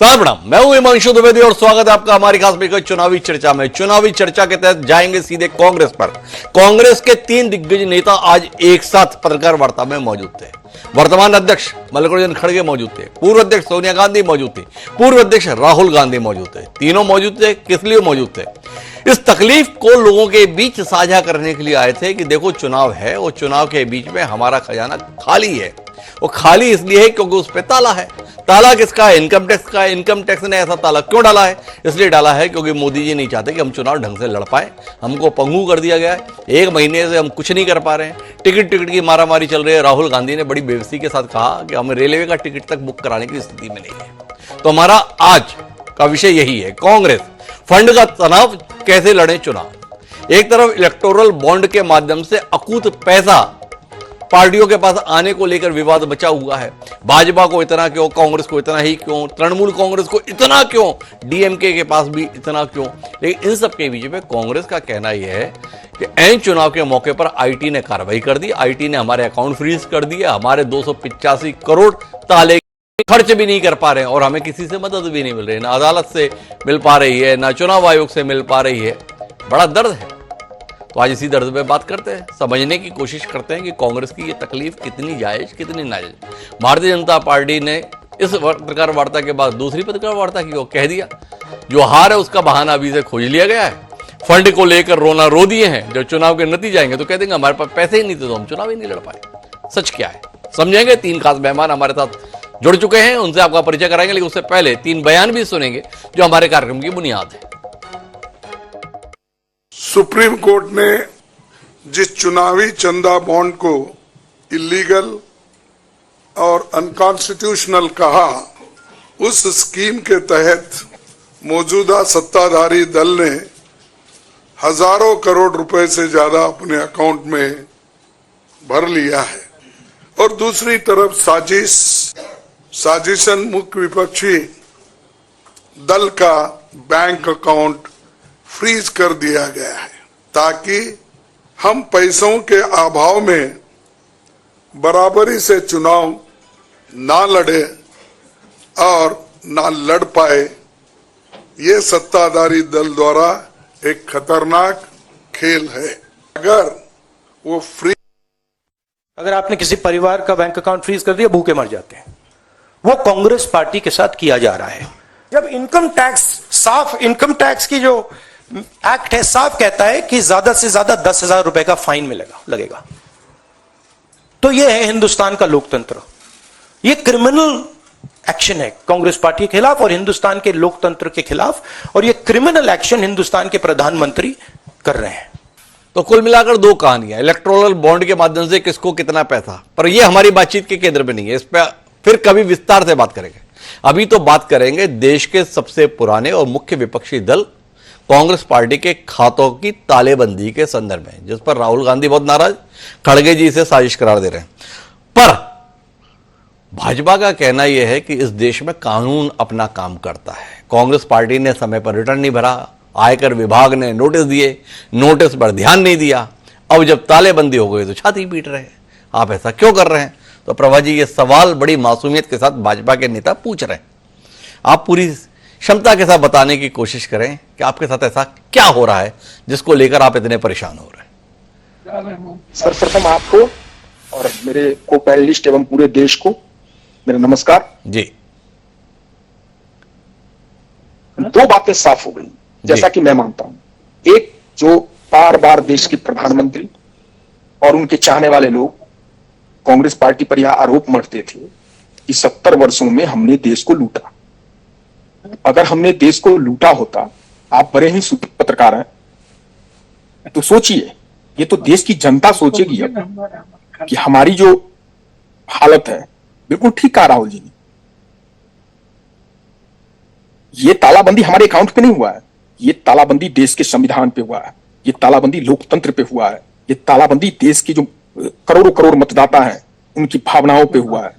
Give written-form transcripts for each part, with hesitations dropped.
प्रणाम, मैं हूं हिमांशु द्विवेदी और स्वागत है आपका हमारी खास मेकर चुनावी चर्चा में। चुनावी चर्चा के तहत जाएंगे सीधे कांग्रेस पर। कांग्रेस के 3 दिग्गज नेता आज एक साथ पत्रकार वार्ता में मौजूद थे। वर्तमान अध्यक्ष मल्लिकार्जुन खड़गे मौजूद थे, पूर्व अध्यक्ष सोनिया गांधी मौजूद थी, पूर्व अध्यक्ष राहुल गांधी मौजूद थे। तीनों मौजूद थे, किस लिए मौजूद थे? इस तकलीफ को लोगों के बीच साझा करने के लिए आए थे कि देखो चुनाव है और चुनाव के बीच में हमारा खजाना खाली है। वो खाली इसलिए है क्योंकि उस पर ताला है। ताला किसका है? इनकम टैक्स का है। इनकम टैक्स ने ऐसा ताला क्यों डाला है? इसलिए डाला है क्योंकि मोदी जी नहीं चाहते कि हम चुनाव ढंग से लड़ पाए। हमको पंगु कर दिया गया है, 1 महीने से हम कुछ नहीं कर पा रहे हैं। टिकट की मारामारी चल रही है। राहुल गांधी ने बड़ी बेबसी के साथ कहा कि हम रेलवे का टिकट तक बुक कराने की स्थिति में नहीं है। तो हमारा आज का विषय यही है, कांग्रेस फंड का तनाव कैसे लड़े चुनाव। एक तरफ इलेक्टोरल बॉन्ड के माध्यम से अकूत पैसा पार्टियों के पास आने को लेकर विवाद बचा हुआ है। भाजपा को इतना क्यों, कांग्रेस को इतना ही क्यों, तृणमूल कांग्रेस को इतना क्यों, डीएमके के पास भी इतना क्यों। लेकिन इन सब के बीच में कांग्रेस का कहना यह है कि ऐन चुनाव के मौके पर आईटी ने कार्रवाई कर दी। आईटी ने हमारे अकाउंट फ्रीज कर दिए, हमारे 285 करोड़ ताले खर्च भी नहीं कर पा रहे हैं और हमें किसी से मदद भी नहीं मिल रही है। ना अदालत से मिल पा रही है, ना चुनाव आयोग से मिल पा रही है। बड़ा दर्द है। तो आज इसी दर्द पे बात करते हैं, समझने की कोशिश करते हैं कि कांग्रेस की ये तकलीफ कितनी जायज कितनी नाजायज। भारतीय जनता पार्टी ने इस पत्रकार वार्ता के बाद दूसरी पत्रकार वार्ता की, कह दिया जो हार है उसका बहाना अभी से खोज लिया गया है। फंड को लेकर रोना रो दिए हैं। जब चुनाव के नतीजे आएंगे तो कह देंगे हमारे पास पैसे ही नहीं थे तो हम चुनाव ही नहीं लड़ पाए। सच क्या है समझेंगे। 3 खास मेहमान हमारे साथ जुड़ चुके हैं, उनसे आपका परिचय कराएंगे। लेकिन उससे पहले 3 बयान भी सुनेंगे जो हमारे कार्यक्रम की बुनियाद है। सुप्रीम कोर्ट ने जिस चुनावी चंदा बॉन्ड को इलीगल और अनकॉन्स्टिट्यूशनल कहा, उस स्कीम के तहत मौजूदा सत्ताधारी दल ने हजारों करोड़ रुपए से ज्यादा अपने अकाउंट में भर लिया है। और दूसरी तरफ साजिशन मुख्य विपक्षी दल का बैंक अकाउंट फ्रीज कर दिया गया है ताकि हम पैसों के अभाव में बराबरी से चुनाव ना लड़े और ना लड़ पाए। ये सत्ताधारी दल द्वारा एक खतरनाक खेल है। अगर आपने किसी परिवार का बैंक अकाउंट फ्रीज कर दिया, भूखे मर जाते हैं। वो कांग्रेस पार्टी के साथ किया जा रहा है। जब इनकम टैक्स की जो एक्ट है साफ कहता है कि ज्यादा से ज्यादा 10,000 रुपए का फाइन लगेगा। तो यह है हिंदुस्तान का लोकतंत्र। यह क्रिमिनल एक्शन है कांग्रेस पार्टी के खिलाफ और हिंदुस्तान के लोकतंत्र के खिलाफ। और यह क्रिमिनल एक्शन हिंदुस्तान के प्रधानमंत्री कर रहे हैं। तो कुल मिलाकर 2 कहानियां, इलेक्टोरल बॉन्ड के माध्यम से किसको कितना पैसा, पर यह हमारी बातचीत के केंद्र में नहीं है। इस पर फिर कभी विस्तार से बात करेंगे। अभी तो बात करेंगे देश के सबसे पुराने और मुख्य विपक्षी दल कांग्रेस पार्टी के खातों की तालेबंदी के संदर्भ में, जिस पर राहुल गांधी बहुत नाराज, खड़गे जी इसे साजिश करार दे रहे हैं। पर भाजपा का कहना यह है कि इस देश में कानून अपना काम करता है। कांग्रेस पार्टी ने समय पर रिटर्न नहीं भरा, आयकर विभाग ने नोटिस दिए, नोटिस पर ध्यान नहीं दिया। अब जब तालेबंदी हो गई तो छाती पीट रहे हैं, आप ऐसा क्यों कर रहे हैं? तो प्रभा जी ये सवाल बड़ी मासूमियत के साथ भाजपा के नेता पूछ रहे हैं। आप पूरी क्षमता के साथ बताने की कोशिश करें कि आपके साथ ऐसा क्या हो रहा है जिसको लेकर आप इतने परेशान हो रहे हैं। सर्वप्रथम आपको और मेरे को पैनलिस्ट एवं पूरे देश को मेरा नमस्कार जी। 2 बातें साफ हो गई जैसा कि मैं मानता हूं। एक, जो बार बार देश के प्रधानमंत्री और उनके चाहने वाले लोग कांग्रेस पार्टी पर यह आरोप मढ़ते थे कि 70 वर्षों में हमने देश को लूटा। अगर हमने देश को लूटा होता, आप बड़े ही शुद्ध पत्रकार हैं, तो सोचिए, ये तो देश की जनता सोचेगी अब कि हमारी जो हालत है, बिल्कुल ठीक कहा राहुल जी ने। ये तालाबंदी हमारे अकाउंट पे नहीं हुआ है, ये तालाबंदी देश के संविधान पे हुआ है, ये तालाबंदी लोकतंत्र पे हुआ है, ये तालाबंदी देश की जो करोड़ों करोड़ मतदाता हैं उनकी भावनाओं पे हुआ है।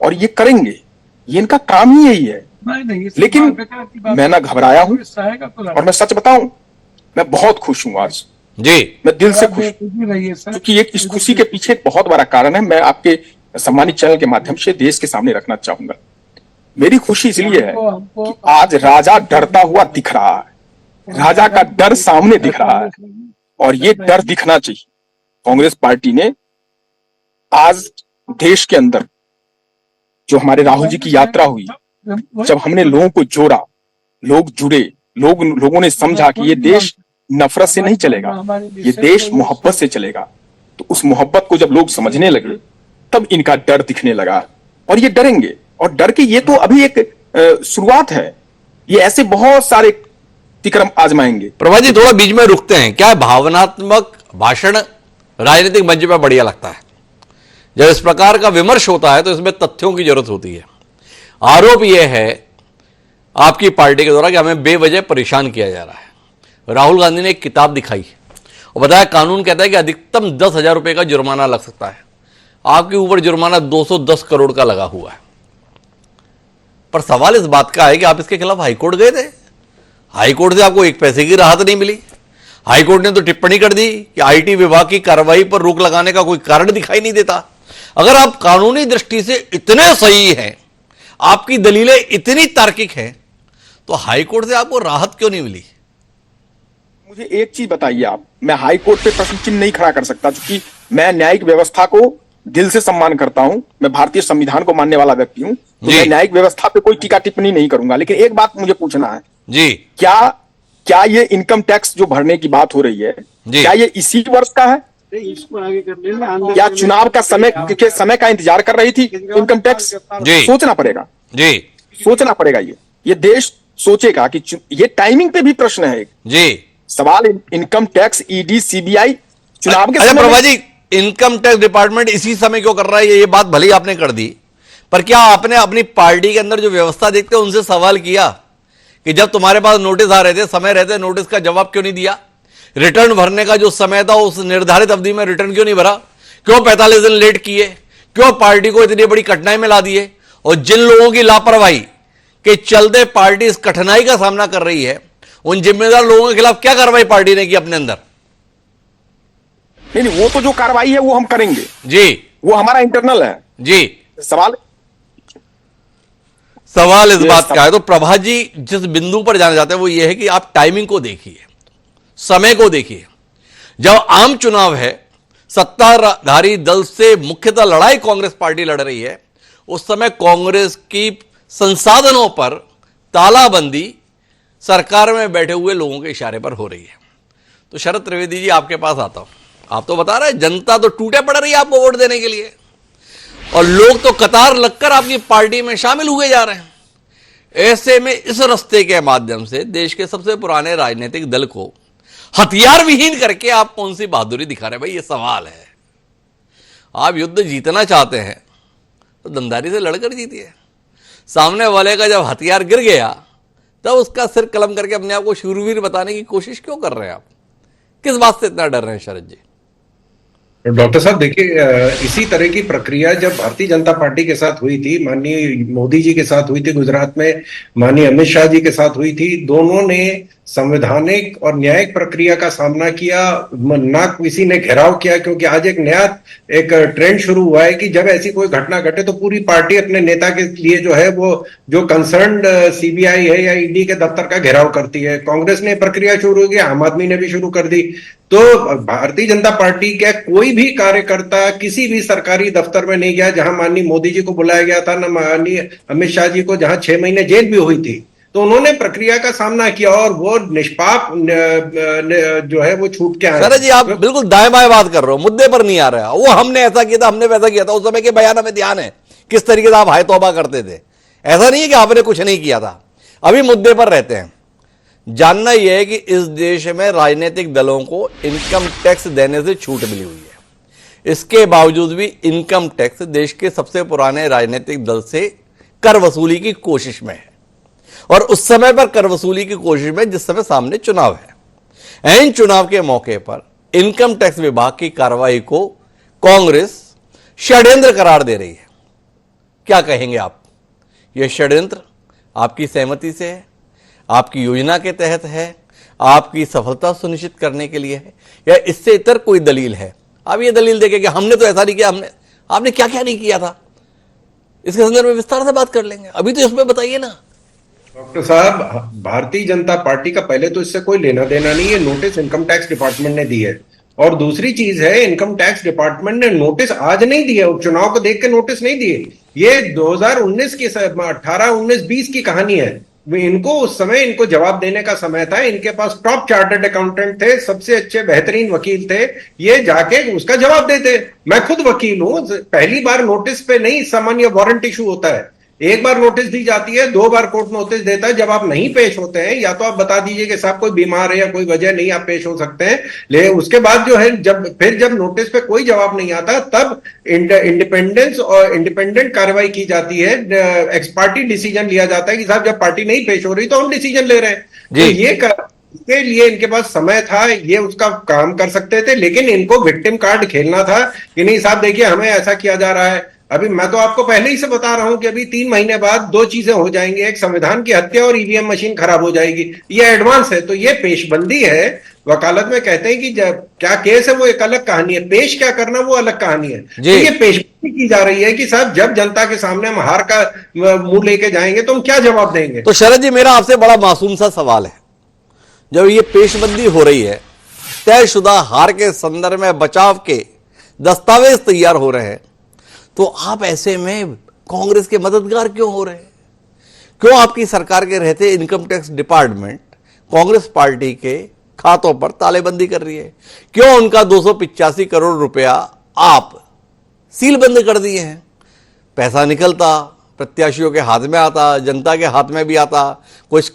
और ये करेंगे, ये इनका काम ही यही है। लेकिन मैं ना घबराया हूं और मैं सच बताऊं, मैं बहुत खुश हूं आज जी। मैं दिल से खुश हूं क्योंकि इस खुशी के पीछे एक बहुत बड़ा कारण है, मैं आपके सम्मानित चैनल के माध्यम से देश के सामने रखना चाहूंगा। मेरी खुशी इसलिए है कि आज राजा डरता हुआ दिख रहा है, राजा का डर सामने दिख रहा है, और ये डर दिखना चाहिए। कांग्रेस पार्टी ने आज देश के अंदर जो हमारे राहुल जी की यात्रा हुई, जब हमने लोगों को जोड़ा, लोग जुड़े, लोगों ने समझा कि ये देश नफरत से नहीं चलेगा, ये देश मोहब्बत से चलेगा। तो उस मोहब्बत को जब लोग समझने लगे, तब इनका डर दिखने लगा, और ये डरेंगे। और डर के ये तो अभी एक शुरुआत है, ये ऐसे बहुत सारे तिक्रम आजमाएंगे। प्रभा जी थोड़ा बीच में रुकते हैं। क्या भावनात्मक भाषण राजनीतिक मंच पर बढ़िया लगता है? जब इस प्रकार का विमर्श होता है तो इसमें तथ्यों की जरूरत होती है। आरोप यह है आपकी पार्टी के द्वारा कि हमें बेवजह परेशान किया जा रहा है। राहुल गांधी ने एक किताब दिखाई और बताया कानून कहता है कि अधिकतम 10,000 रुपए का जुर्माना लग सकता है। आपके ऊपर जुर्माना 210 करोड़ का लगा हुआ है। पर सवाल इस बात का है कि आप इसके खिलाफ हाईकोर्ट गए थे, हाईकोर्ट से आपको एक पैसे की राहत नहीं मिली। हाईकोर्ट ने तो टिप्पणी कर दी कि आईटी विभाग की कार्रवाई पर रोक लगाने का कोई कारण दिखाई नहीं देता। अगर आप कानूनी दृष्टि से इतने सही हैं, आपकी दलीलें इतनी तार्किक हैं, तो हाईकोर्ट से आपको राहत क्यों नहीं मिली? मुझे एक चीज बताइए आप, मैं हाईकोर्ट पे प्रश्न चिन्ह नहीं खड़ा कर सकता, क्योंकि मैं न्यायिक व्यवस्था को दिल से सम्मान करता हूं, मैं भारतीय संविधान को मानने वाला व्यक्ति हूं, तो मैं न्यायिक व्यवस्था पे कोई टीका टिप्पणी नहीं करूंगा। लेकिन एक बात मुझे पूछना है जी, क्या ये इनकम टैक्स जो भरने की बात हो रही है, क्या ये इसी वर्ष का है, या चुनाव का समय का इंतजार कर रही थी इनकम टैक्स? सोचना पड़ेगा जी, सोचना पड़ेगा। ये देश सोचेगा कि ये टाइमिंग पे भी प्रश्न है जी। सवाल इनकम टैक्स, ईडी, सीबीआई चुनाव के समय। Prabha ji, income tax department इसी समय क्यों कर रहा है? ये बात भले ही आपने कर दी, पर क्या आपने अपनी पार्टी के अंदर जो व्यवस्था देखते हैं उनसे सवाल किया कि जब तुम्हारे पास नोटिस आ रहे थे, समय रहते, नोटिस का जवाब क्यों नहीं दिया? रिटर्न भरने का जो समय था उस निर्धारित अवधि में रिटर्न क्यों नहीं भरा? क्यों 45 दिन लेट किए? क्यों पार्टी को इतनी बड़ी कठिनाई में ला दिए? और जिन लोगों की लापरवाही के चलते पार्टी इस कठिनाई का सामना कर रही है, उन जिम्मेदार लोगों के खिलाफ क्या कार्रवाई पार्टी ने की अपने अंदर? नहीं, वो तो जो कार्रवाई है वो हम करेंगे जी, वो हमारा इंटरनल है जी। सवाल इस बात का है। तो प्रभा जी जिस बिंदु पर जाना चाहते हैं वो ये है कि आप टाइमिंग को देखिए, समय को देखिए। जब आम चुनाव है, सत्ताधारी दल से मुख्यतः लड़ाई कांग्रेस पार्टी लड़ रही है, उस समय कांग्रेस की संसाधनों पर तालाबंदी सरकार में बैठे हुए लोगों के इशारे पर हो रही है। तो शरद त्रिवेदी जी आपके पास आता हूं, आप तो बता रहे हैं जनता तो टूटे पड़ रही है आपको वोट देने के लिए, और लोग तो कतार लगकर आपकी पार्टी में शामिल हुए जा रहे हैं। ऐसे में इस रास्ते के माध्यम से देश के सबसे पुराने राजनीतिक दल को हथियार विहीन करके आप कौन सी बहादुरी दिखा रहे हैं? भाई ये सवाल है। आप युद्ध जीतना चाहते हैं तो दमदारी से लड़कर जीतिए। सामने वाले का जब हथियार गिर गया तब उसका सिर कलम करके अपने आप को शूरवीर बताने की कोशिश क्यों कर रहे हैं आप? किस बात से इतना डर रहे हैं शरद जी? डॉक्टर साहब देखिए, इसी तरह की प्रक्रिया जब भारतीय जनता पार्टी के साथ हुई थी, माननीय मोदी जी के साथ हुई थी गुजरात में, माननीय अमित शाह जी के साथ हुई थी, दोनों ने संवैधानिक और न्यायिक प्रक्रिया का सामना किया, ना किसी ने घेराव किया। क्योंकि आज एक नया ट्रेंड शुरू हुआ है कि जब ऐसी कोई घटना घटे तो पूरी पार्टी अपने नेता के लिए जो है वो जो कंसर्न्ड सीबीआई है या ईडी के दफ्तर का घेराव करती है। कांग्रेस ने प्रक्रिया शुरू की, आम आदमी ने भी शुरू कर दी। तो भारतीय जनता पार्टी का कोई भी कार्यकर्ता किसी भी सरकारी दफ्तर में नहीं गया जहां माननीय मोदी जी को बुलाया गया था, न माननीय अमित शाह जी को जहां 6 महीने जेल भी हुई थी। तो उन्होंने प्रक्रिया का सामना किया और वो निष्पाप जो है वो छूट के आए। सर जी आप बिल्कुल दाएं बाएं बात कर रहे हो, मुद्दे पर नहीं आ रहा है। वो हमने ऐसा किया था, हमने वैसा किया था, उस समय के बयान हमें ध्यान है किस तरीके से आप हाय तौबा करते थे। ऐसा नहीं है कि आपने कुछ नहीं किया था। अभी मुद्दे पर रहते हैं। जानना यह है कि इस देश में राजनीतिक दलों को इनकम टैक्स देने से छूट मिली हुई है। इसके बावजूद भी इनकम टैक्स देश के सबसे पुराने राजनीतिक दल से कर वसूली की कोशिश में है, और उस समय पर कर वसूली की कोशिश में जिस समय सामने चुनाव है। इन चुनाव के मौके पर इनकम टैक्स विभाग की कार्रवाई को कांग्रेस षड्यंत्र करार दे रही है। क्या कहेंगे आप? यह षड्यंत्र आपकी सहमति से है, आपकी योजना के तहत है, आपकी सफलता सुनिश्चित करने के लिए है, या इससे इतर कोई दलील है? आप ये दलील देंगे कि हमने तो ऐसा नहीं किया, आपने क्या क्या नहीं किया था? इसके संदर्भ में विस्तार से बात कर लेंगे, अभी तो इसमें बताइए ना। डॉक्टर साहब, भारतीय जनता पार्टी का पहले तो इससे कोई लेना देना नहीं है, नोटिस इनकम टैक्स डिपार्टमेंट ने दी है। और दूसरी चीज है, इनकम टैक्स डिपार्टमेंट ने नोटिस आज नहीं दिया, उपचुनाव को देख के नोटिस नहीं दिए। ये 2019 की 18, 19, 20 की कहानी है। इनको उस समय इनको जवाब देने का समय था। इनके पास टॉप चार्टर्ड अकाउंटेंट थे, सबसे अच्छे बेहतरीन वकील थे, ये जाके उसका जवाब देते। मैं खुद वकील हूं, पहली बार नोटिस पे नहीं सामान्य वारंट इशू होता है, एक बार नोटिस दी जाती है, 2 बार कोर्ट नोटिस देता है। जब आप नहीं पेश होते हैं, या तो आप बता दीजिए कि साहब कोई बीमार है या कोई वजह नहीं, आप पेश हो सकते हैं, लेकिन उसके बाद जो है जब नोटिस पे कोई जवाब नहीं आता, तब इंडिपेंडेंट कार्रवाई की जाती है, एक्स पार्टी डिसीजन लिया जाता है कि साहब जब पार्टी नहीं पेश हो रही तो हम डिसीजन ले रहे हैं। तो इसके लिए इनके पास समय था, ये उसका काम कर सकते थे, लेकिन इनको विक्टिम कार्ड खेलना था कि नहीं साहब देखिए हमें ऐसा किया जा रहा है। अभी मैं तो आपको पहले ही से बता रहा हूं कि अभी 3 महीने बाद 2 चीजें हो जाएंगी, एक संविधान की हत्या और ईवीएम मशीन खराब हो जाएगी। ये एडवांस है, तो ये पेशबंदी है। वकालत में कहते हैं कि जब क्या केस है वो एक अलग कहानी है, पेश क्या करना वो अलग कहानी है। तो ये पेशबंदी की जा रही है कि साहब जब जनता के सामने हम हार का मुंह लेके जाएंगे तो हम क्या जवाब देंगे। तो शरद जी, मेरा आपसे बड़ा मासूम सा सवाल है, जब ये पेशबंदी हो रही है, तयशुदा हार के संदर्भ में बचाव के दस्तावेज तैयार हो रहे हैं, तो आप ऐसे में कांग्रेस के मददगार क्यों हो रहे हैं? क्यों आपकी सरकार के रहते income tax department Congress party के खातों पर तालेबंदी कर रही है? क्यों उनका 285 करोड़ रुपया आप सीलबंद कर दिए हैं? पैसा निकलता, प्रत्याशियों के हाथ में आता, जनता के हाथ में भी आता, कुछ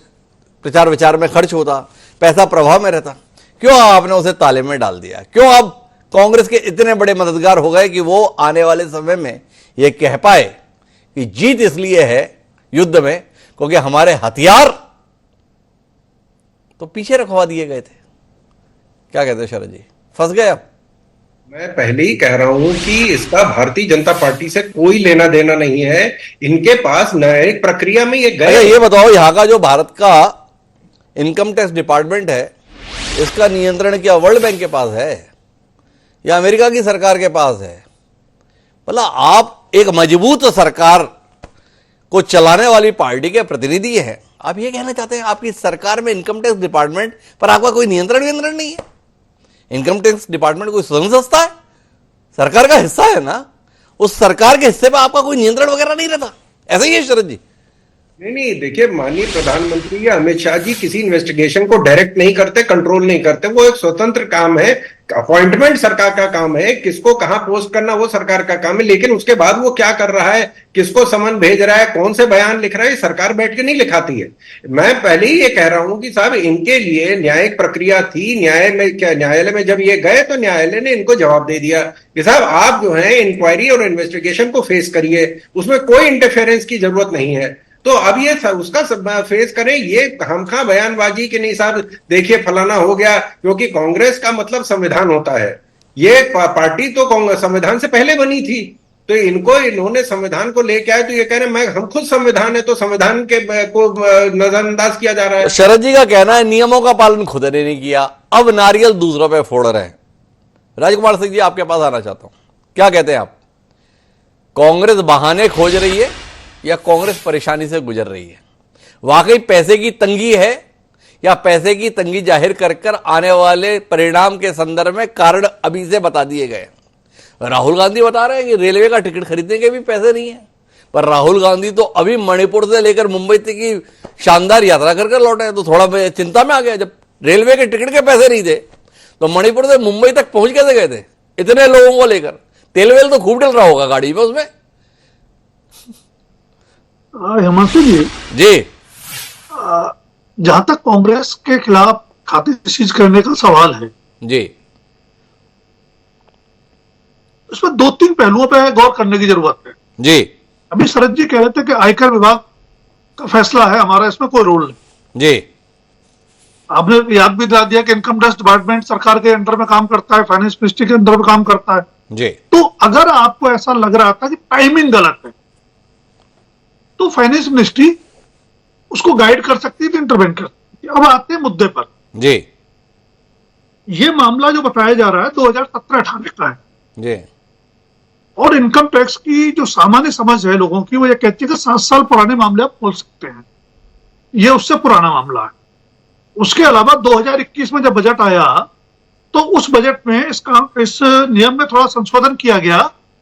प्रचार विचार में खर्च होता, पैसा प्रभाव में रहता, क्यों आपने उसे ताले में डाल दिया? क्यों आप कांग्रेस के इतने बड़े मददगार हो गए कि वो आने वाले समय में यह कह पाए कि जीत इसलिए है युद्ध में क्योंकि हमारे हथियार तो पीछे रखवा दिए गए थे? क्या कहते हैं शरद जी, फंस गए आप? मैं पहले ही कह रहा हूं कि इसका भारतीय जनता पार्टी से कोई लेना देना नहीं है। इनके पास न्यायिक प्रक्रिया में ये गए। ये बताओ, यहां का जो भारत का इनकम टैक्स डिपार्टमेंट है, इसका नियंत्रण क्या वर्ल्ड बैंक के पास है या अमेरिका की सरकार के पास है? मतलब आप एक मजबूत सरकार को चलाने वाली पार्टी के प्रतिनिधि हैं, आप ये कहना चाहते हैं आपकी सरकार में इनकम टैक्स डिपार्टमेंट पर आपका कोई नियंत्रण नहीं है? इनकम टैक्स डिपार्टमेंट कोई स्वतंत्र संस्था है, सरकार का हिस्सा है ना, उस सरकार के हिस्से पर आपका कोई नियंत्रण वगैरह नहीं रहता, ऐसा ही है शरद जी? नहीं, देखिए माननीय प्रधानमंत्री या अमित शाह जी किसी इन्वेस्टिगेशन को डायरेक्ट नहीं करते, कंट्रोल नहीं करते। वो एक स्वतंत्र काम है, अपॉइंटमेंट सरकार का काम है, किसको कहां पोस्ट करना वो सरकार का काम है। लेकिन उसके बाद वो क्या कर रहा है, किसको समन भेज रहा है, कौन से बयान लिख रहा है, सरकार बैठ के नहीं लिखाती है। मैं पहले ही ये कह रहा हूं कि साहब इनके लिए न्यायिक प्रक्रिया थी। न्यायालय में जब ये गए तो न्यायालय ने इनको जवाब दे दिया कि साहब आप जो है इंक्वायरी और इन्वेस्टिगेशन को फेस करिए, उसमें कोई इंटरफेरेंस की जरूरत नहीं है। तो अब ये उसका फेस करें, ये हमखा बयानबाजी कि नहीं साहब देखिए फलाना हो गया, क्योंकि कांग्रेस का मतलब संविधान होता है। ये पार्टी तो संविधान से पहले बनी थी, तो इन्होंने संविधान को लेके आए, तो ये कह रहे हम खुद संविधान है, तो संविधान के को नजरअंदाज किया जा रहा है। शरद जी का कहना है नियमों का पालन खुद ने नहीं किया, अब नारियल दूसरों पे फोड़ रहे हैं। राजकुमार सिंह जी, आपके पास आना चाहता हूं, क्या कहते हैं आप? कांग्रेस बहाने खोज रही है या कांग्रेस परेशानी से गुजर रही है? वाकई पैसे की तंगी है या पैसे की तंगी जाहिर कर आने वाले परिणाम के संदर्भ में कारण अभी से बता दिए गए? राहुल गांधी बता रहे हैं कि रेलवे का टिकट खरीदने के भी पैसे नहीं है, पर राहुल गांधी तो अभी मणिपुर से लेकर मुंबई तक की शानदार यात्रा कर लौटे हैं, तो थोड़ा चिंता में आ गया। जब रेलवे के टिकट के पैसे नहीं थे तो मणिपुर से मुंबई तक पहुंच कैसे गए थे इतने लोगों को लेकर? तेल वेल तो खूब डल रहा होगा गाड़ी में उसमें। हिमांशु जी, जहां तक कांग्रेस के खिलाफ खाते सीज करने का सवाल है जी, उसमें 2-3 पहलुओं पर गौर करने की जरूरत है जी। अभी शरद जी कह रहे थे कि आयकर विभाग का फैसला है, हमारा इसमें कोई रोल नहीं जी। आपने याद भी दिला दिया कि इनकम टैक्स डिपार्टमेंट सरकार के अंडर में काम करता है, फाइनेंस मिनिस्ट्री के अंडर में काम करता है जी। तो अगर आपको ऐसा लग रहा था कि टाइमिंग गलत है, तो फाइनेंस मिनिस्ट्री उसको गाइड कर सकती है, इंटरवेंट कर सकती है। अब आते हैं मुद्दे पर जी। ये मामला जो बताया जा रहा है 2017-18 का है जी। और इनकम टैक्स की जो सामान्य समझ है लोगों की, वो ये कहती है कि 7 साल पुराने मामले आप खोल सकते हैं, ये उससे पुराना मामला है। उसके अलावा 2021 में जब बजट आया तो उस बजट में इस नियम में थोड़ा संशोधन किया गया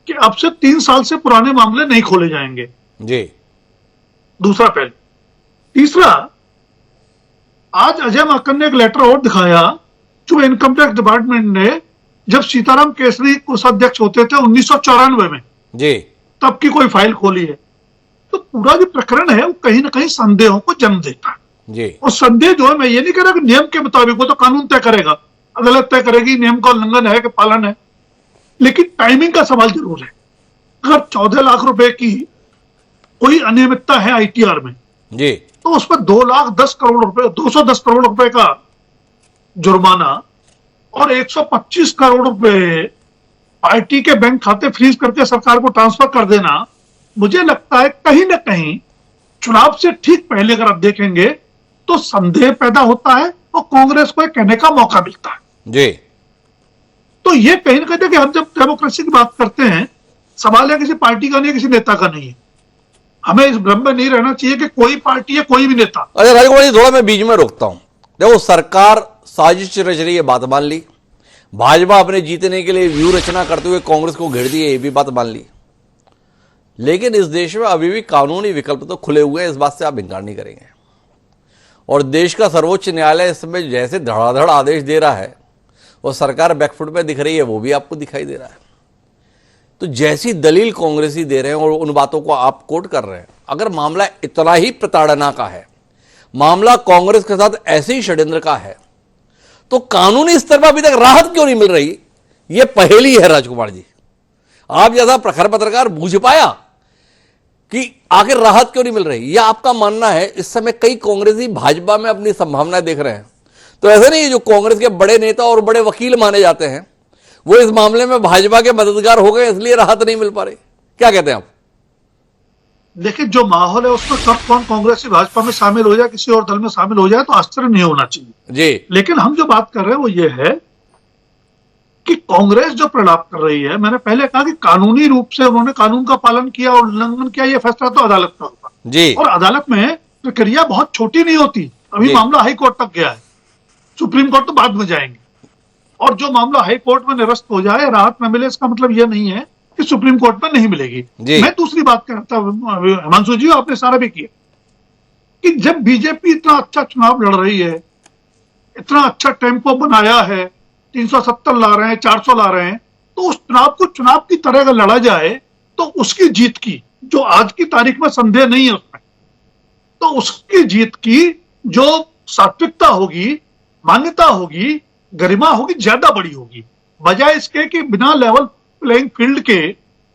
कि अब से 3 साल से पुराने मामले नहीं खोले जाएंगे। जी। दूसरा पहले। तीसरा, आज अजय माकन ने एक लेटर और दिखाया जो इनकम टैक्स डिपार्टमेंट ने जब सीताराम केसरी कोषाध्यक्ष होते थे 1994 में, जी। तब की कोई फाइल खोली है। तो पूरा जो प्रकरण है वो कहीं ना कहीं संदेहों को जन्म देता है। जी। और संदेह जो है, मैं ये नहीं कह रहा कि नियम के मुताबिक, वो तो कानून तय करेगा, अदालत तय करेगी नियम का उल्लंघन है कि पालन है, लेकिन टाइमिंग का सवाल जरूर है। अगर 14 लाख रुपए की कोई अनियमितता है आईटीआर में, जी। तो उस पर 210 करोड़ रुपए 210 करोड़ रुपए का जुर्माना और 125 करोड़ रुपए पार्टी के बैंक खाते फ्रीज करके सरकार को ट्रांसफर कर देना, मुझे लगता है कहीं ना कहीं चुनाव से ठीक पहले अगर आप देखेंगे तो संदेह पैदा होता है और कांग्रेस को कहने का मौका मिलता है। जी। तो ये कहीं ना कहीं कि हम जब डेमोक्रेसी की बात करते हैं, सवाल है किसी पार्टी का नहीं, किसी नेता का नहीं है। हमें इस भ्रम में नहीं रहना चाहिए कि कोई पार्टी है, कोई भी नेता। अरे राजकुमार जी, थोड़ा मैं बीच में रोकता हूं। देखो, सरकार साजिश रच रही है, बात मान ली। भाजपा अपने जीतने के लिए व्यू रचना करते हुए कांग्रेस को घेर दिए, ये भी बात मान ली। लेकिन इस देश में अभी भी कानूनी विकल्प तो खुले हुए हैं, इस बात से आप इनकार नहीं करेंगे। और देश का सर्वोच्च न्यायालय इस समय जैसे धड़ाधड़ आदेश दे रहा है और सरकार बैकफुट पे दिख रही है, वो भी आपको दिखाई दे रहा है। तो जैसी दलील कांग्रेसी दे रहे हैं और उन बातों को आप कोट कर रहे हैं, अगर मामला इतना ही प्रताड़ना का है, मामला कांग्रेस के साथ ऐसे ही षड्यंत्र का है, तो कानूनी स्तर पर अभी तक राहत क्यों नहीं मिल रही? यह पहेली है राजकुमार जी। आप जैसा प्रखर पत्रकार बूझ पाया कि आखिर राहत क्यों नहीं मिल रही? यह आपका मानना है? इस समय कई कांग्रेसी भाजपा में अपनी संभावनाएं देख रहे हैं। तो ऐसा नहीं है जो कांग्रेस के बड़े नेता और बड़े वकील माने जाते हैं वो इस मामले में भाजपा के मददगार हो गए, इसलिए राहत नहीं मिल पा रही। क्या कहते हैं आप? देखिए, जो माहौल है उसमें कब कौन कांग्रेसी भाजपा में शामिल हो जाए, किसी और दल में शामिल हो जाए, तो आश्चर्य नहीं होना चाहिए जी। लेकिन हम जो बात कर रहे हैं वो ये है कि कांग्रेस जो प्रलाप कर रही है, मैंने पहले कहा कि कानूनी रूप से उन्होंने कानून का पालन किया और उल्लंघन किया, यह फैसला तो अदालत का होगा जी। और अदालत में प्रक्रिया बहुत छोटी नहीं होती। अभी जी। मामला हाई कोर्ट तक गया है, सुप्रीम कोर्ट तो बाद में जाएंगे। और जो मामला हाई कोर्ट में निरस्त हो जाए, राहत न मिले, इसका मतलब यह नहीं है कि सुप्रीम कोर्ट में नहीं मिलेगी। मैं दूसरी बात करता हूं, हिमांशु जी आपने सारा भी किया कि जब बीजेपी इतना अच्छा चुनाव लड़ रही है, इतना अच्छा टेम्पो बनाया है, 370 ला रहे हैं, 400 ला रहे हैं, तो उस चुनाव को चुनाव की तरह अगर लड़ा जाए तो उसकी जीत की, जो आज की तारीख में संदेह नहीं है उसमें, तो उसकी जीत की जो सात्विकता होगी, मान्यता होगी, गरिमा होगी, ज्यादा बड़ी होगी, बजाय इसके कि बिना लेवल प्लेइंग फील्ड के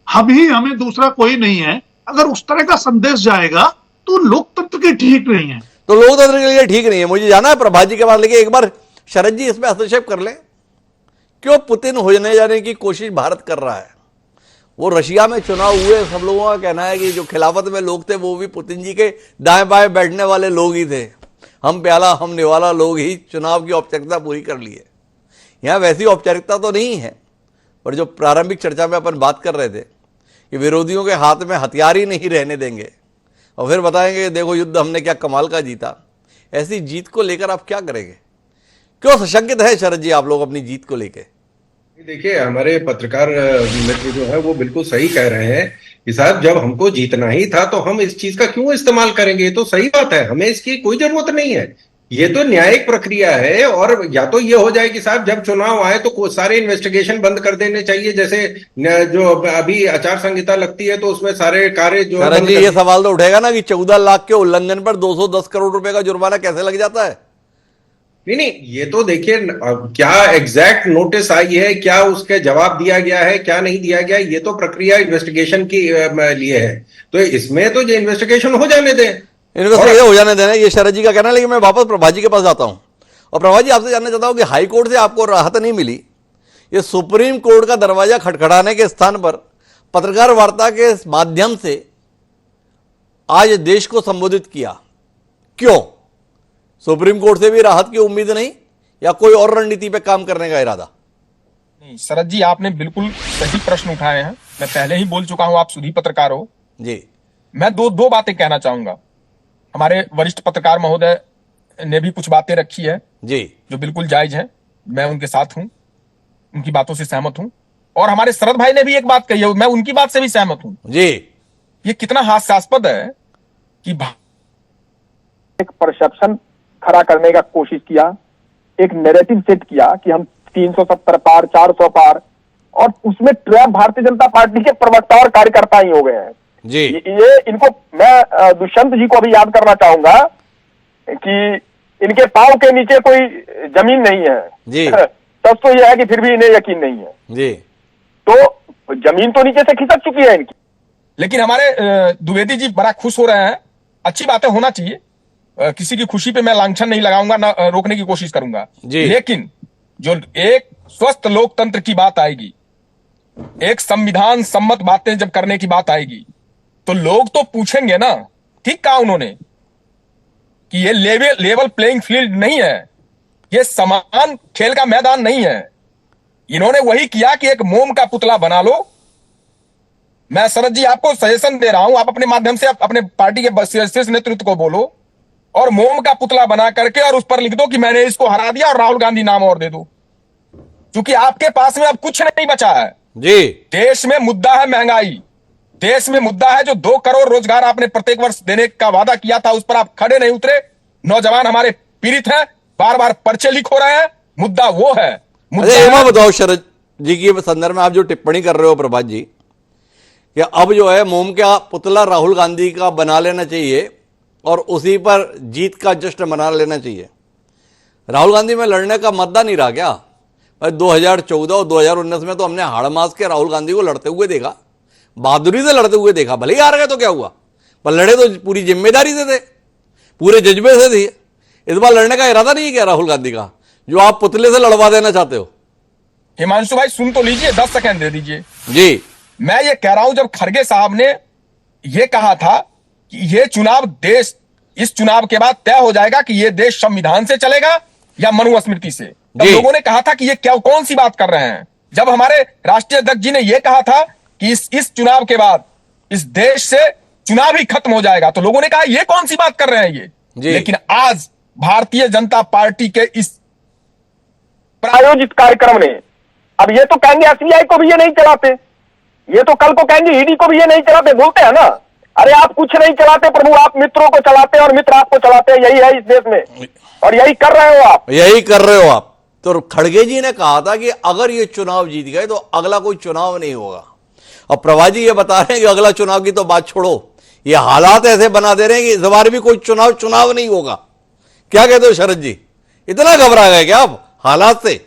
हमें दूसरा कोई नहीं है। अगर उस तरह का संदेश जाएगा तो लोकतंत्र के ठीक नहीं है। तो लोकतंत्र के लिए ठीक नहीं है। मुझे जाना है प्रभात जी के पास, लेकिन एक बार शरद जी इसमें हस्तक्षेप कर ले। क्यों पुतिन होने जाने की कोशिश भारत कर रहा है? वो रशिया में चुनाव हुए, सब लोगों का कहना है कि जो खिलाफत में लोग थे वो भी पुतिन जी के दाएं बाएं बैठने वाले लोग ही थे। हम प्याला हम निवाला लोग ही चुनाव की औपचारिकता पूरी कर लिए। यहाँ वैसी औपचारिकता तो नहीं है, पर जो प्रारंभिक चर्चा में अपन बात कर रहे थे कि विरोधियों के हाथ में हथियार ही नहीं रहने देंगे और फिर बताएंगे देखो युद्ध हमने क्या कमाल का जीता, ऐसी जीत को लेकर आप क्या करेंगे? क्यों सशंकित है शरद जी आप लोग अपनी जीत को लेकर? देखिए, हमारे पत्रकार मित्र जो है वो बिल्कुल सही कह रहे हैं कि साहब जब हमको जीतना ही था तो हम इस चीज का क्यों इस्तेमाल करेंगे? ये तो सही बात है, हमें इसकी कोई जरूरत नहीं है। ये तो न्यायिक प्रक्रिया है। और या तो ये हो जाए कि साहब जब चुनाव आए तो सारे इन्वेस्टिगेशन बंद कर देने चाहिए, जैसे जो अभी आचार संहिता लगती है तो उसमें सारे कार्य जो शरद जी ये सवाल तो उठेगा ना कि 14 लाख के उल्लंघन पर 210 करोड़ रुपए का जुर्माना कैसे लग जाता है? नहीं, ये तो देखिए क्या एग्जैक्ट नोटिस आई है, क्या उसके जवाब दिया गया है, क्या नहीं दिया गया, ये तो प्रक्रिया इन्वेस्टिगेशन की लिए है। तो इसमें तो जो इन्वेस्टिगेशन हो जाने दें, इन्वेस्टिगेशन हो जाने देना, ये शरद जी का कहना है। लेकिन मैं वापस प्रभात जी के पास जाता हूं और प्रभात जी आपसे जानना चाहता हूं कि हाई कोर्ट से आपको राहत नहीं मिली, ये सुप्रीम कोर्ट का दरवाजा खटखटाने के स्थान पर पत्रकार वार्ता के माध्यम से आज देश को संबोधित किया, क्यों? सुप्रीम कोर्ट से भी राहत की उम्मीद नहीं या कोई और रणनीति पे काम करने का इरादा? नहीं, शरद जी आपने बिल्कुल सही प्रश्न उठाए हैं। मैं पहले ही बोल चुका हूं, आप सुधी पत्रकार हो। जी मैं दो बातें कहना चाहूंगा। हमारे वरिष्ठ पत्रकार महोदय ने भी कुछ बातें रखी है जी जो बिल्कुल जायज है, मैं उनके साथ हूं, उनकी बातों से सहमत हूं। और हमारे शरद भाई ने भी एक बात कही है, मैं उनकी बात से भी सहमत हूं। जी ये कितना हास्यास्पद है कि एक परसेप्शन खड़ा करने का कोशिश किया, एक नैरेटिव सेट किया कि हम 370 पार, 400 पार, और उसमें ट्रैप भारतीय जनता पार्टी के प्रवक्ता और कार्यकर्ता ही हो गए हैं। जी ये इनको मैं दुष्यंत जी को भी याद करना चाहूंगा कि इनके पांव के नीचे कोई जमीन नहीं है जी तब तो यह है कि फिर भी इन्हें यकीन नहीं है। जी तो जमीन तो नीचे से खिसक चुकी है इनकी। लेकिन हमारे द्विवेदी जी बड़ा खुश हो रहे हैं, अच्छी बातें होना चाहिए। किसी की खुशी पे मैं लांछन नहीं लगाऊंगा, ना रोकने की कोशिश करूंगा। लेकिन जो एक स्वस्थ लोकतंत्र की बात आएगी, एक संविधान सम्मत बातें जब करने की बात आएगी, तो लोग तो पूछेंगे ना, ठीक कहा उन्होंने कि ये लेवल प्लेइंग फील्ड नहीं है, ये समान खेल का मैदान नहीं है। इन्होंने वही किया कि एक मोम का पुतला बना लो। मैं शरद जी आपको सजेशन दे रहा हूं, आप अपने माध्यम से अपने पार्टी के शीर्ष नेतृत्व को बोलो और मोम का पुतला बना करके और उस पर लिख दो कि मैंने इसको हरा दिया और राहुल गांधी नाम और दे दो, क्योंकि आपके पास में अब कुछ नहीं बचा है। जी देश में मुद्दा है महंगाई, देश में मुद्दा है जो 2 करोड़ रोजगार आपने प्रत्येक वर्ष देने का वादा किया था, उस पर आप खड़े नहीं उतरे। नौजवान हमारे पीड़ित हैं, बार बार पर्चे लीक हो रहे हैं, मुद्दा वो है। मुद्दा बताओ शरद जी की संदर्भ में आप जो टिप्पणी कर रहे हो प्रभात जी, कि अब जो है मोम का पुतला राहुल गांधी का बना लेना चाहिए और उसी पर जीत का जश्न मना लेना चाहिए। राहुल गांधी में लड़ने का मुद्दा नहीं रहा क्या? 2014 और 2019 में तो हमने हाड़ मास के राहुल गांधी को लड़ते हुए देखा, बहादुरी से लड़ते हुए देखा। भले ही हार गए तो क्या हुआ, पर लड़े तो पूरी जिम्मेदारी से थे, पूरे जज्बे से थे। इस बार लड़ने का इरादा नहीं है क्या राहुल गांधी का, जो आप पुतले से लड़वा देना चाहते हो? हिमांशु भाई सुन तो लीजिए, 10 सेकंड दे दीजिए जी। मैं ये कह रहा हूं, जब खड़गे साहब ने ये कहा था कि ये चुनाव देश, इस चुनाव के बाद तय हो जाएगा कि ये देश संविधान से चलेगा या मनुस्मृति से, तब लोगों ने कहा था कि ये क्या, कौन सी बात कर रहे हैं। जब हमारे राष्ट्रीय अध्यक्ष जी ने यह कहा था कि इस चुनाव के बाद इस देश से चुनाव ही खत्म हो जाएगा, तो लोगों ने कहा ये कौन सी बात कर रहे हैं ये। लेकिन आज भारतीय जनता पार्टी के इस प्रायोजित कार्यक्रम ने, अब ये तो कहेंगे एसबीआई को भी ये नहीं चलाते, ये तो कल को कहेंगे ईडी को भी ये नहीं चलाते, बोलते हैं ना, अरे आप कुछ नहीं चलाते प्रभु, आप मित्रों को चलाते हैं और मित्र आपको चलाते हैं, यही है इस देश में और यही कर रहे हो आप, यही कर रहे हो आप। तो खड़गे जी ने कहा था कि अगर ये चुनाव जीत गए तो अगला कोई चुनाव नहीं होगा, और प्रभा जी ये बता रहे हैं कि अगला चुनाव की तो बात छोड़ो, ये हालात ऐसे बना दे रहे हैं कि इस बार भी कोई चुनाव नहीं होगा। क्या कहते हो शरद जी, इतना घबरा गए क्या आप हालात से?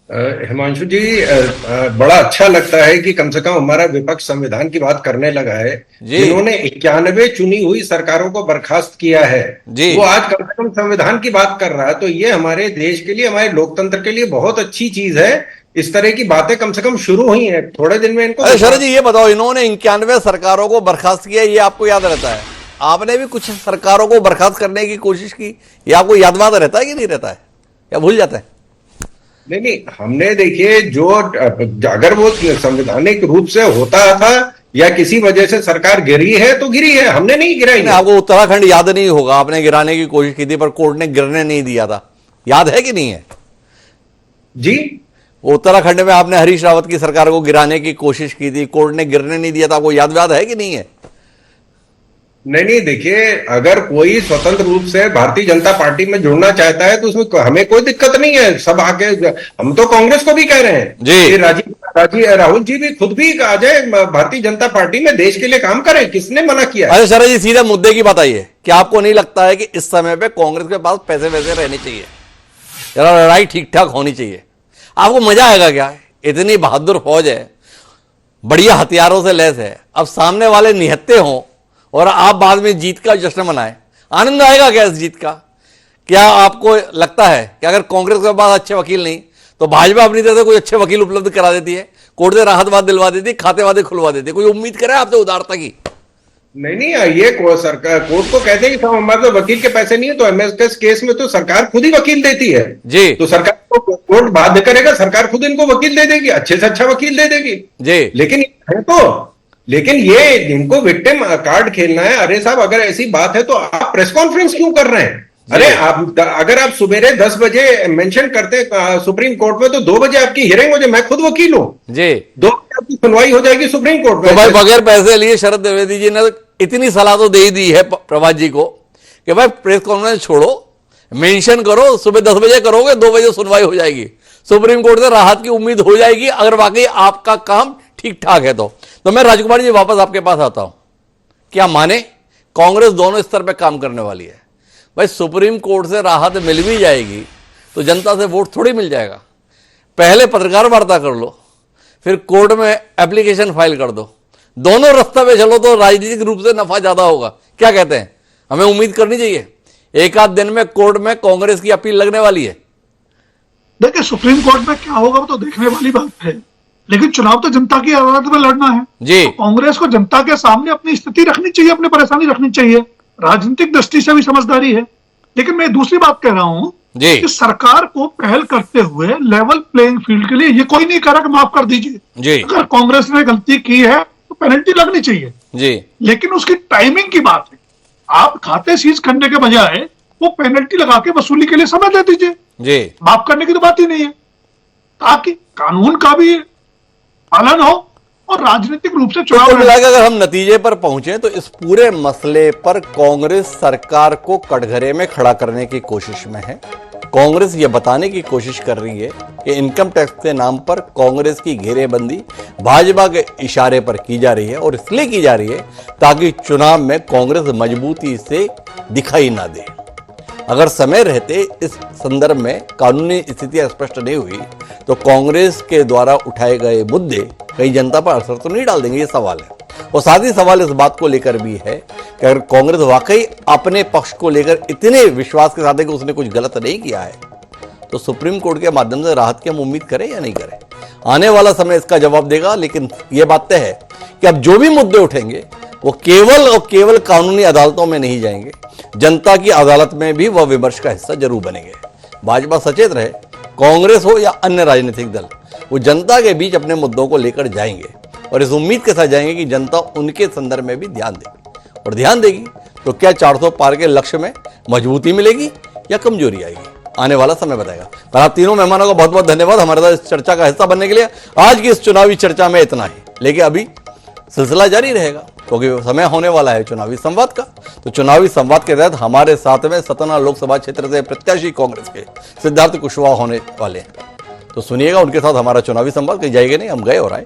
हिमांशु जी, बड़ा अच्छा लगता है कि कम से कम हमारा विपक्ष संविधान की बात करने लगा है। जिन्होंने 91 चुनी हुई सरकारों को बर्खास्त किया है, वो आज कम से कम संविधान की बात कर रहा है, तो ये हमारे देश के लिए, हमारे लोकतंत्र के लिए बहुत अच्छी चीज है। इस तरह की बातें कम से कम शुरू हुई हैं, थोड़े दिन में इनको। शरद जी ये बताओ, इन्होंने 91 सरकारों को बर्खास्त किया, ये आपको याद रहता है? आपने भी कुछ सरकारों को बर्खास्त करने की कोशिश की, ये आपको याद रहता है कि नहीं रहता है, या भूल जाता है? नहीं, हमने देखिए, जो अगर वो संवैधानिक रूप से होता था या किसी वजह से सरकार गिरी है तो गिरी है, हमने नहीं गिराई। आपको उत्तराखंड याद नहीं होगा, आपने गिराने की कोशिश की थी पर कोर्ट ने गिरने नहीं दिया था, याद है कि नहीं है जी? उत्तराखंड में आपने हरीश रावत की सरकार को गिराने की कोशिश की थी, कोर्ट ने गिरने नहीं दिया था, आपको याद है कि नहीं है? नहीं, देखिए, अगर कोई स्वतंत्र रूप से भारतीय जनता पार्टी में जुड़ना चाहता है तो उसमें हमें कोई दिक्कत नहीं है, सब आके, हम तो कांग्रेस को भी कह रहे हैं जी, राहुल जी भी खुद भी आ जाए भारतीय जनता पार्टी में, देश के लिए काम करें, किसने मना किया? अरे शरद जी सीधे मुद्दे की बात आइए, क्या आपको नहीं लगता है कि इस समय पे कांग्रेस के पास पैसे वैसे रहने चाहिए, लड़ाई ठीक ठाक होनी चाहिए? आपको मजा आएगा क्या? इतनी बहादुर फौज है, बढ़िया हथियारों से लैस है, अब सामने वाले निहत्ते हों और आप बाद में जीत का जश्न मनाएं, आनंद आएगा क्या इस जीत का? क्या आपको लगता है कि अगर कांग्रेस के पास अच्छे वकील नहीं तो भाजपा अपनी तरफ से कोई अच्छे वकील उपलब्ध करा देती है, कोर्ट से राहत वाद दिलवा देती है, खाते वादे खुलवा देती है? कोई उम्मीद करे आपसे उदारता की? नहीं, ये सरकार कोर्ट को कहते हैं कि हमारे तो वकील के पैसे नहीं है, तो एमएसएस केस में तो सरकार खुद ही वकील देती है जी, तो सरकार तो कोर्ट बाध्य करेगा, सरकार खुद इनको वकील दे देगी, अच्छे से अच्छा वकील दे देगी जी। लेकिन ये इनको विक्टिम कार्ड खेलना है। अरे साहब, अगर ऐसी बात है तो आप प्रेस कॉन्फ्रेंस क्यों कर रहे हैं? अरे आप अगर आप सुबेरे 10 बजे मेंशन करते सुप्रीम कोर्ट में, तो 2 बजे आपकी हियरिंग हो जाए। मैं खुद वकील हूं जी, 2 बजे आपकी सुनवाई हो जाएगी सुप्रीम कोर्ट में। तो भाई बगैर पैसे लिए शरद द्विवेदी जी ने इतनी सलाह तो दे ही दी है प्रभात जी को कि भाई प्रेस कॉन्फ्रेंस छोड़ो, मेंशन करो, सुबह 10 बजे करोगे, 2 बजे सुनवाई हो जाएगी, सुप्रीम कोर्ट से राहत की उम्मीद हो जाएगी अगर वाकई आपका काम ठीक ठाक है तो मैं राजकुमार जी वापस आपके पास आता हूं। क्या माने कांग्रेस दोनों स्तर पर काम करने वाली है? भाई सुप्रीम कोर्ट से राहत मिल भी जाएगी तो जनता से वोट थोड़ी मिल जाएगा। पहले पत्रकार वार्ता कर लो, फिर कोर्ट में एप्लीकेशन फाइल कर दो, दोनों रास्ते पे चलो तो राजनीतिक रूप से नफा ज्यादा होगा। क्या कहते हैं? हमें उम्मीद करनी चाहिए एक आध दिन में कोर्ट में कांग्रेस की अपील लगने वाली है। देखिए सुप्रीम कोर्ट में क्या होगा वो तो देखने वाली बात है, लेकिन चुनाव तो जनता की अदालत में लड़ना है जी। तो कांग्रेस को जनता के सामने अपनी स्थिति रखनी चाहिए, अपनी परेशानी रखनी चाहिए, राजनीतिक दृष्टि से भी समझदारी है। लेकिन मैं दूसरी बात कह रहा हूं कि सरकार को पहल करते हुए लेवल प्लेइंग फील्ड के लिए ये कोई नहीं कह रहा कि माफ कर दीजिए, अगर कांग्रेस ने गलती की है तो पेनल्टी लगनी चाहिए जी, लेकिन उसकी टाइमिंग की बात है। आप खाते सीज करने के बजाय वो पेनल्टी लगा के वसूली के लिए समय दे दीजिए जी, माफ करने की तो बात ही नहीं है, ताकि कानून का भी पालन हो और राजनीतिक रूप से चुनाव मिलाकर अगर हम नतीजे पर पहुंचे तो इस पूरे मसले पर कांग्रेस सरकार को कटघरे में खड़ा करने की कोशिश में है। कांग्रेस यह बताने की कोशिश कर रही है कि इनकम टैक्स के नाम पर कांग्रेस की घेरेबंदी भाजपा के इशारे पर की जा रही है, और इसलिए की जा रही है ताकि चुनाव में कांग्रेस मजबूती से दिखाई ना दे। अगर समय रहते इस संदर्भ में कानूनी स्थितियां स्पष्ट नहीं हुई तो कांग्रेस के द्वारा उठाए गए मुद्दे कहीं जनता पर असर तो नहीं डाल देंगे, ये सवाल है। और साथ ही सवाल इस बात को लेकर भी है कि अगर कांग्रेस वाकई अपने पक्ष को लेकर इतने विश्वास के साथ है कि उसने कुछ गलत नहीं किया है तो सुप्रीम कोर्ट के माध्यम से राहत की हम उम्मीद करें या नहीं करें, आने वाला समय इसका जवाब देगा। लेकिन यह बात तय है कि अब जो भी मुद्दे उठेंगे वो केवल और केवल कानूनी अदालतों में नहीं जाएंगे, जनता की अदालत में भी वह विमर्श का हिस्सा जरूर बनेंगे। भाजपा सचेत रहे, कांग्रेस हो या अन्य राजनीतिक दल, वो जनता के बीच अपने मुद्दों को लेकर जाएंगे और इस उम्मीद के साथ जाएंगे कि जनता उनके संदर्भ में भी ध्यान देगी, और ध्यान देगी तो क्या 400 पार के लक्ष्य में मजबूती मिलेगी या कमजोरी आएगी, आने वाला समय बताएगा। पर आप तीनों मेहमानों का बहुत बहुत धन्यवाद हमारे साथ इस चर्चा का हिस्सा बनने के लिए। आज की इस चुनावी चर्चा में इतना ही, लेकिन अभी सिलसिला जारी रहेगा क्योंकि समय होने वाला है चुनावी संवाद का। तो चुनावी संवाद के तहत हमारे साथ में सतना लोकसभा क्षेत्र से प्रत्याशी कांग्रेस के सिद्धार्थ कुशवाहा होने वाले हैं, तो सुनिएगा उनके साथ हमारा चुनावी संवाद। कहीं जाएंगे नहीं, हम गए और आए।